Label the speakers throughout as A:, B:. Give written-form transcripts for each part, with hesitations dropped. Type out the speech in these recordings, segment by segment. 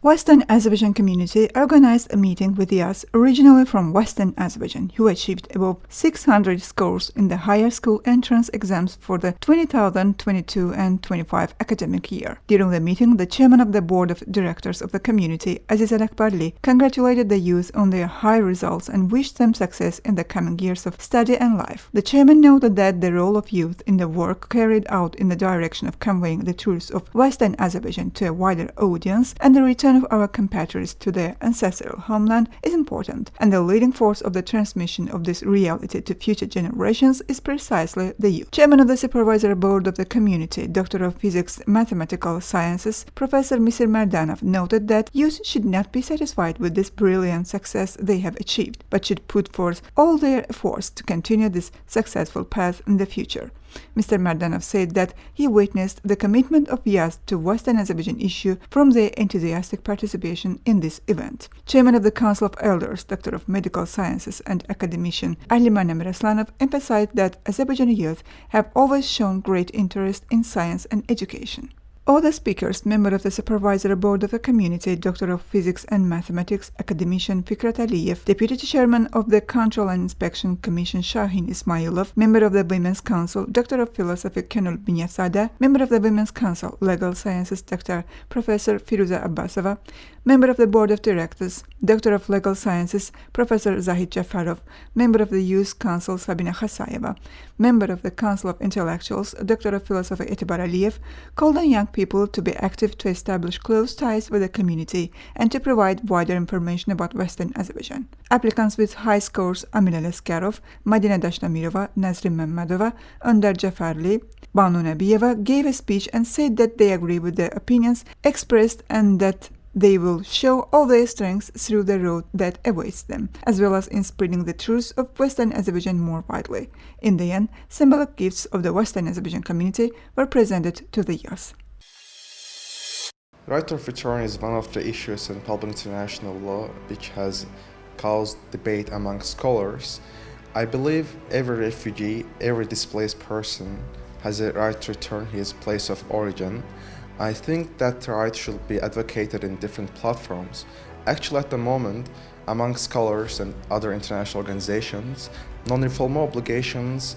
A: Western Azerbaijan community organized a meeting with Yaz, originally from Western Azerbaijan, who achieved above 600 scores in the higher school entrance exams for the 2022 and 25 academic year. During the meeting, the chairman of the board of directors of the community, Aziz Akbarli, congratulated the youth on their high results and wished them success in the coming years of study and life. The chairman noted that the role of youth in the work carried out in the direction of conveying the truths of Western Azerbaijan to a wider audience and the return of our compatriots to their ancestral homeland is important, and the leading force of the transmission of this reality to future generations is precisely the youth. Chairman of the Supervisory Board of the Community, Doctor of Physics Mathematical Sciences, Professor Misir Merdanov, noted that youth should not be satisfied with this brilliant success they have achieved, but should put forth all their efforts to continue this successful path in the future. Mr. Merdanov said that he witnessed the commitment of Yaz to Western Azerbaijan issue from their enthusiastic participation in this event. Chairman of the Council of Elders, Doctor of Medical Sciences and academician Aliman Amiraslanov emphasized that Azerbaijani youth have always shown great interest in science and education. Other speakers, member of the Supervisory Board of the Community, Doctor of Physics and Mathematics, academician Fikret Aliyev, Deputy Chairman of the Control and Inspection Commission Shahin Ismailov, member of the Women's Council, Doctor of Philosophy Kenul Binyasada, member of the Women's Council, Legal Sciences, Dr. Professor Firuza Abbasova, member of the Board of Directors, Doctor of Legal Sciences, Professor Zahid Jafarov, member of the Youth Council, Sabina Khasayeva, member of the Council of Intellectuals, Doctor of Philosophy Etibar Aliyev, called on young people to be active to establish close ties with the community and to provide wider information about Western Azerbaijan. Applicants with high scores Amila Leskarov, Madina Dashtamirova, Nazrin Mammadova, Önder Jafarli, Banu Nabiyeva gave a speech and said that they agree with the opinions expressed and that they will show all their strengths through the road that awaits them, as well as in spreading the truths of Western Azerbaijan more widely. In the end, symbolic gifts of the Western Azerbaijan community were presented to the youth.
B: Right of return is one of the issues in public international law which has caused debate among scholars. I believe every refugee, every displaced person has a right to return his place of origin. I think that right should be advocated in different platforms. Actually, at the moment, among scholars and other international organizations, non-refoulement obligations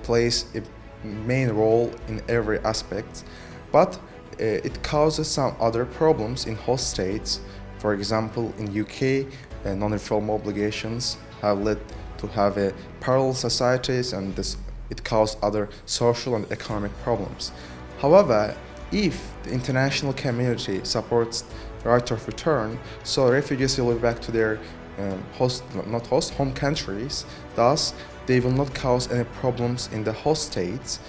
B: plays a main role in every aspect, but it causes some other problems in host states. For example, in UK, non-refoulement obligations have led to have parallel societies, and it caused other social and economic problems. However, if the international community supports the right of return, so refugees will be back to their home countries, thus they will not cause any problems in the host states.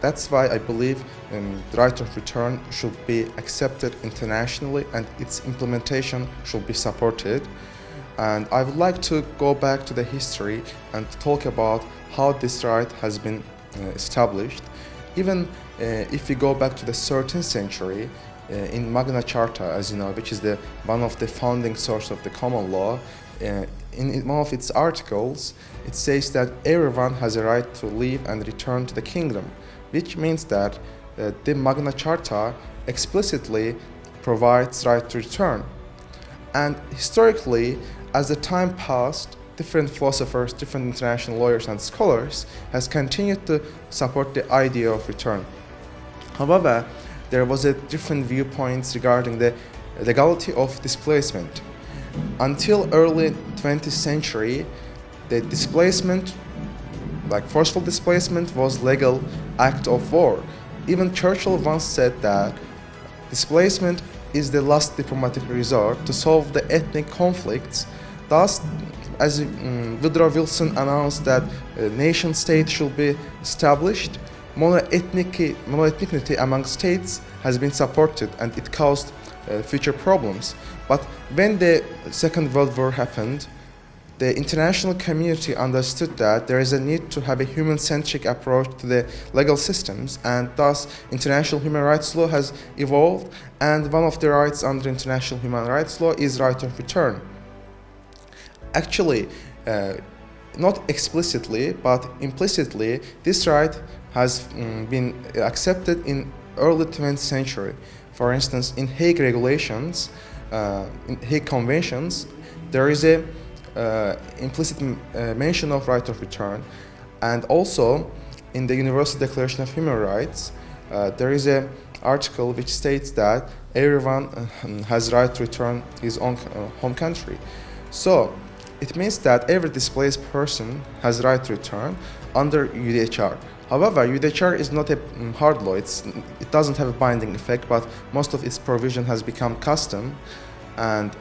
B: That's why I believe the right of return should be accepted internationally and its implementation should be supported. And I would like to go back to the history and talk about how this right has been established. Even if we go back to the 13th century, in Magna Charta, as you know, which is one of the founding source of the common law, in one of its articles, it says that everyone has a right to leave and return to the kingdom, which means that the Magna Charta explicitly provides right to return. And historically, as the time passed, different philosophers, different international lawyers and scholars has continued to support the idea of return. However, there was a different viewpoints regarding the legality of displacement. Until early 20th century, the displacement, like forceful displacement, was legal act of war. Even Churchill once said that displacement is the last diplomatic resort to solve the ethnic conflicts. Thus, as Woodrow Wilson announced that a nation state should be established, monoethnicity among states has been supported and it caused future problems. But when the Second World War happened, the international community understood that there is a need to have a human-centric approach to the legal systems, and thus international human rights law has evolved, and one of the rights under international human rights law is right of return. Actually, not explicitly, but implicitly, this right has been accepted in early 20th century. For instance, in Hague regulations, in Hague conventions, there is a implicit mention of right of return, and also in the Universal Declaration of Human Rights, there is an article which states that everyone has right to return his own home country. So it means that every displaced person has right to return under UDHR. However, UDHR is not a hard law. It doesn't have a binding effect, but most of its provision has become custom, and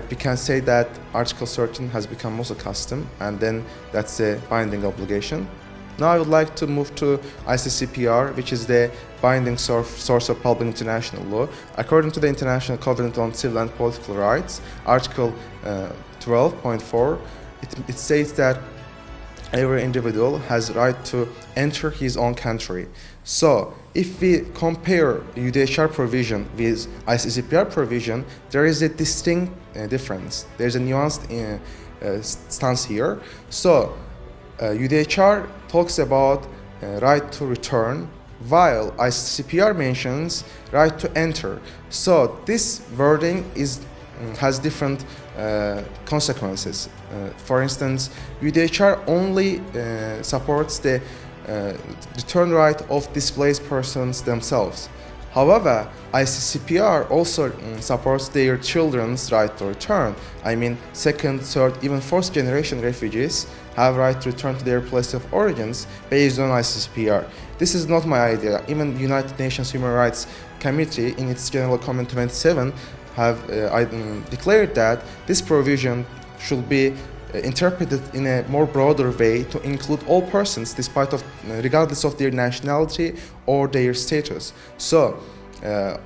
B: we can say that Article 13 has become also custom, and then that's a binding obligation. Now I would like to move to ICCPR, which is the binding source of public international law. According to the International Covenant on Civil and Political Rights, Article 12.4, it says that every individual has right to enter his own country. So if we compare UDHR provision with ICCPR provision, there is a distinct difference. There's a nuanced stance here. So UDHR talks about right to return, while ICCPR mentions right to enter. So this wording has different consequences. For instance, UDHR only supports the return right of displaced persons themselves. However, ICCPR also supports their children's right to return. I mean, second, third, even fourth generation refugees have right to return to their place of origins based on ICCPR. This is not my idea. Even the United Nations Human Rights Committee in its General Comment 27 have declared that this provision should be interpreted in a more broader way to include all persons regardless of their nationality or their status. So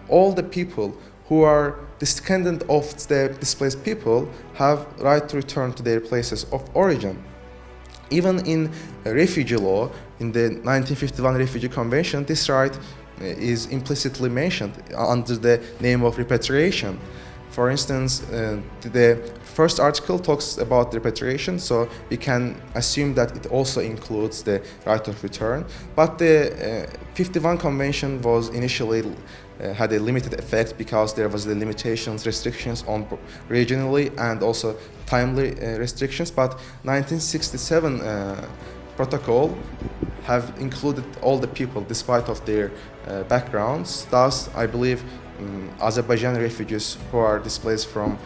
B: all the people who are descendant of the displaced people have right to return to their places of origin. Even in refugee law, in the 1951 Refugee Convention, this right is implicitly mentioned under the name of repatriation. For instance, the first article talks about repatriation, so we can assume that it also includes the right of return. But the 51 Convention was initially had a limited effect because there was the limitations, restrictions on regionally and also timely restrictions. But 1967 protocol have included all the people despite of their backgrounds. Thus, I believe Azerbaijan refugees who were displaced from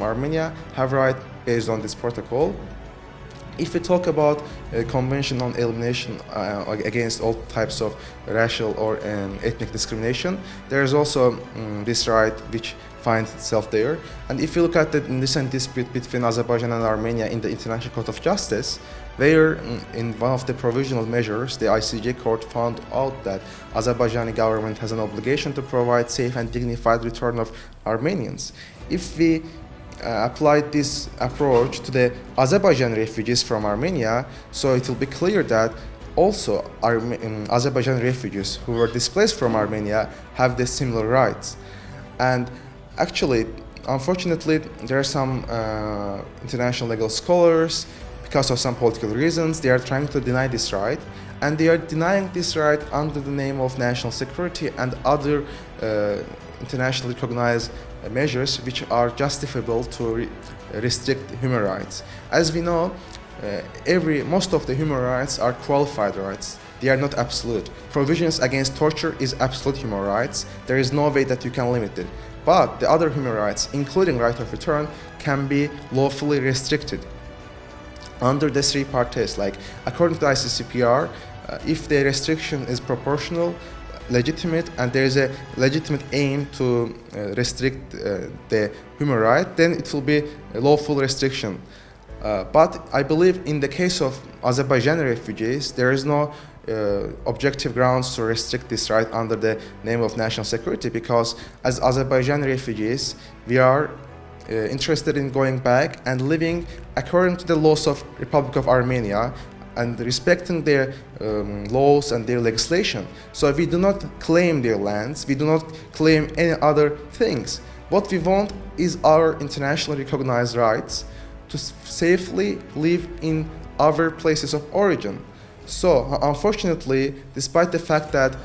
B: Armenia have right based on this protocol. If we talk about a convention on elimination against all types of racial or ethnic discrimination, there is also this right which finds itself there. And if you look at the recent dispute between Azerbaijan and Armenia in the International Court of Justice, where in one of the provisional measures, the ICJ court found out that Azerbaijani government has an obligation to provide safe and dignified return of Armenians. If we apply this approach to the Azerbaijan refugees from Armenia, so it will be clear that also Azerbaijan refugees who were displaced from Armenia have the similar rights. And actually, unfortunately, there are some international legal scholars, because of some political reasons, they are trying to deny this right, and they are denying this right under the name of national security and other internationally recognized measures which are justifiable to restrict human rights. As we know, most of the human rights are qualified rights. They are not absolute. Provisions against torture is absolute human rights. There is no way that you can limit it. But the other human rights, including right of return, can be lawfully restricted under the three-part test. Like, according to ICCPR, if the restriction is proportional, legitimate, and there is a legitimate aim to restrict the human right, then it will be a lawful restriction. But I believe in the case of Azerbaijani refugees, there is no objective grounds to restrict this right under the name of national security, because as Azerbaijani refugees, we are interested in going back and living according to the laws of Republic of Armenia and respecting their laws and their legislation. So we do not claim their lands, we do not claim any other things. What we want is our internationally recognized rights to safely live in our places of origin. So unfortunately, despite the fact that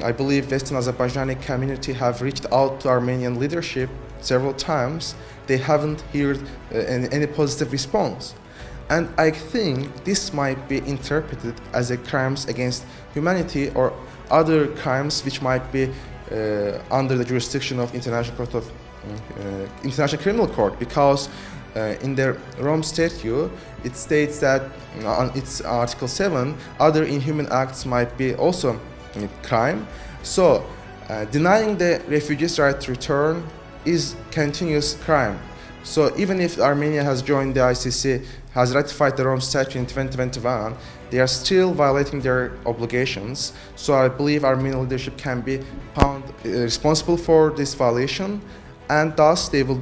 B: I believe Western Azerbaijani community have reached out to Armenian leadership several times. They haven't heard any positive response. And I think this might be interpreted as a crimes against humanity or other crimes which might be under the jurisdiction of International Criminal Court, because in the Rome Statute it states that on its Article 7 other inhuman acts might be also a crime. So denying the refugees' right to return is continuous crime. So even if Armenia has joined the ICC, has ratified the Rome Statute in 2021, they are still violating their obligations. So I believe Armenian leadership can be found responsible for this violation, and thus they will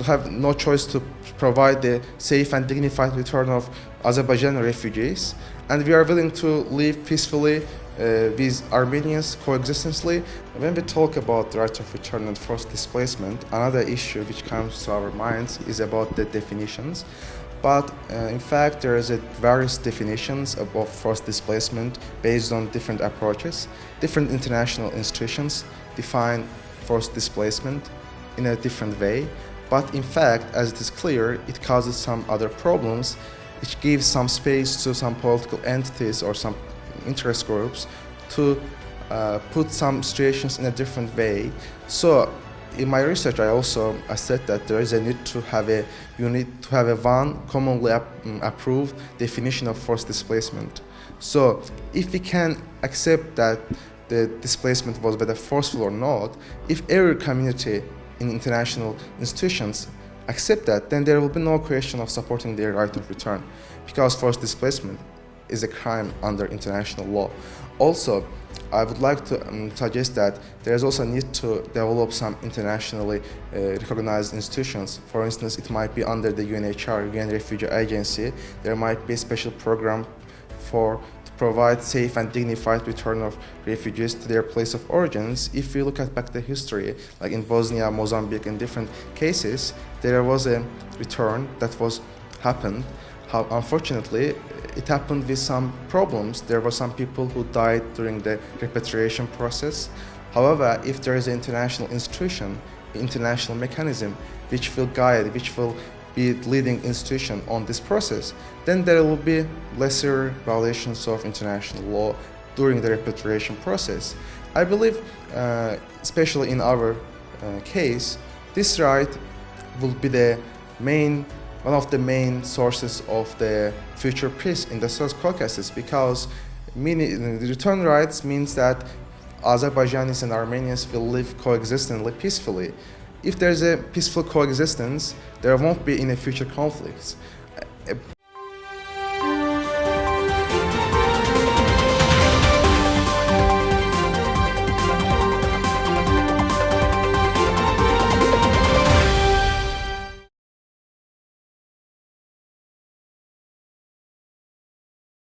B: have no choice to provide the safe and dignified return of Azerbaijani refugees. And we are willing to live peacefully with Armenians coexistently. When we talk about the right of return and forced displacement, another issue which comes to our minds is about the definitions. But in fact, there is various definitions about forced displacement based on different approaches. Different international institutions define forced displacement in a different way. But in fact, as it is clear, it causes some other problems, which gives some space to some political entities or some interest groups to put some situations in a different way. So in my research, I also said that there is a need to have a one commonly approved definition of forced displacement. So if we can accept that the displacement was whether forceful or not, if every community in international institutions accept that, then there will be no question of supporting their right of return, because forced displacement is a crime under international law. Also, I would like to suggest that there is also a need to develop some internationally recognized institutions. For instance, it might be under the UNHCR, UN Refugee Agency. There might be a special program to provide safe and dignified return of refugees to their place of origins. If we look at back the history, like in Bosnia, Mozambique, in different cases, there was a return that happened. How unfortunately, it happened with some problems. There were some people who died during the repatriation process. However, if there is an international institution, international mechanism which will guide, which will be leading institution on this process, then there will be lesser violations of international law during the repatriation process. I believe, especially in our case, this right will be one of the main sources of the future peace in the South Caucasus, because the return rights means that Azerbaijanis and Armenians will live coexistently peacefully. If there's a peaceful coexistence, there won't be any future conflicts.